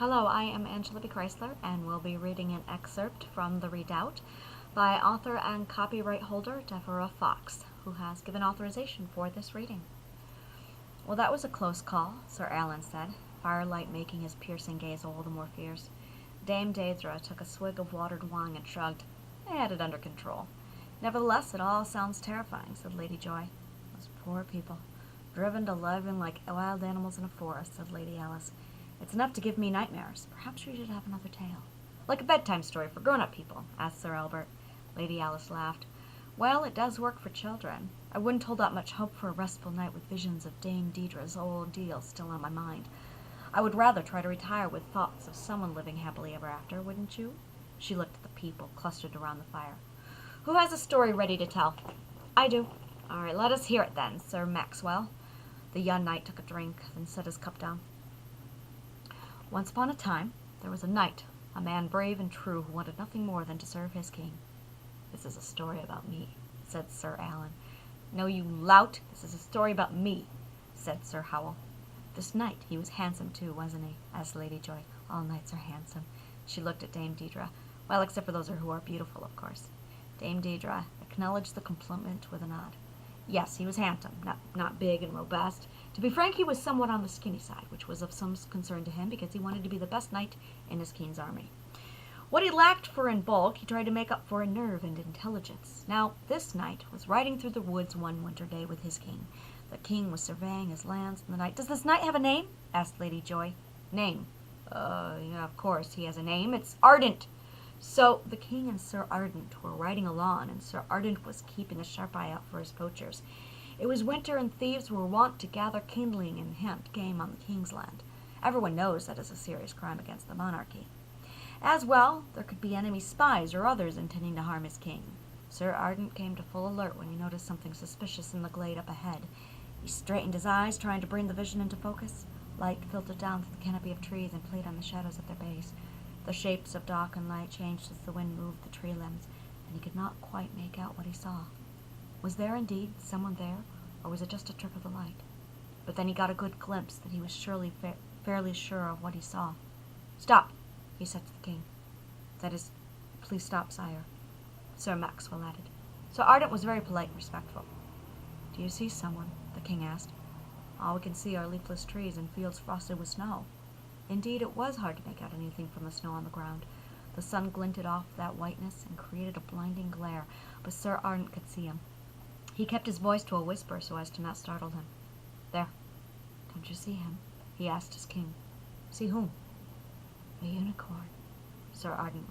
Hello, I am Angela B. Chrysler, and we'll be reading an excerpt from The Redoubt by author and copyright holder Devorah Fox, who has given authorization for this reading. Well, that was a close call, Sir Alan said, firelight making his piercing gaze all the more fierce. Dame Devorah took a swig of watered wine and shrugged. They had it under control. Nevertheless, it all sounds terrifying, said Lady Joy. Those poor people, driven to living like wild animals in a forest, said Lady Alice. It's enough to give me nightmares. Perhaps we should have another tale. Like a bedtime story for grown-up people, asked Sir Albert. Lady Alice laughed. Well, it does work for children. I wouldn't hold out much hope for a restful night with visions of Dame Dedra's old deal still on my mind. I would rather try to retire with thoughts of someone living happily ever after, wouldn't you? She looked at the people clustered around the fire. Who has a story ready to tell? I do. All right, let us hear it then, Sir Maxwell. The young knight took a drink, then set his cup down. Once upon a time, there was a knight, a man brave and true who wanted nothing more than to serve his king. This is a story about me, said Sir Alan. No, you lout, this is a story about me, said Sir Howell. This knight, he was handsome too, wasn't he? Asked Lady Joy. All knights are handsome. She looked at Dame Dedrah. Well, except for those who are beautiful, of course. Dame Dedrah acknowledged the compliment with a nod. Yes, he was handsome, not big and robust. To be frank, he was somewhat on the skinny side, which was of some concern to him because he wanted to be the best knight in his king's army. What he lacked for in bulk, he tried to make up for in nerve and intelligence. Now, this knight was riding through the woods one winter day with his king. The king was surveying his lands, and the knight... Does this knight have a name? Asked Lady Joy. Name? Yeah, of course he has a name. It's Ardent. So the king and Sir Ardent were riding along, and Sir Ardent was keeping a sharp eye out for his poachers. It was winter, and thieves were wont to gather kindling and hunt game on the king's land. Everyone knows that is a serious crime against the monarchy. As well, there could be enemy spies or others intending to harm his king. Sir Ardent came to full alert when he noticed something suspicious in the glade up ahead. He straightened his eyes, trying to bring the vision into focus. Light filtered down through the canopy of trees and played on the shadows at their base. The shapes of dark and light changed as the wind moved the tree limbs, and he could not quite make out what he saw. Was there indeed someone there, or was it just a trick of the light? But then he got a good glimpse that he was surely fairly sure of what he saw. Stop, he said to the king. That is, please stop, sire, Sir Maxwell added. Sir Ardent was very polite and respectful. Do you see someone? The king asked. All we can see are leafless trees and fields frosted with snow. Indeed, it was hard to make out anything from the snow on the ground. The sun glinted off that whiteness and created a blinding glare, but Sir Ardent could see him. He kept his voice to a whisper so as to not startle him. There, don't you see him? He asked his king. See whom? A unicorn, Sir Ardent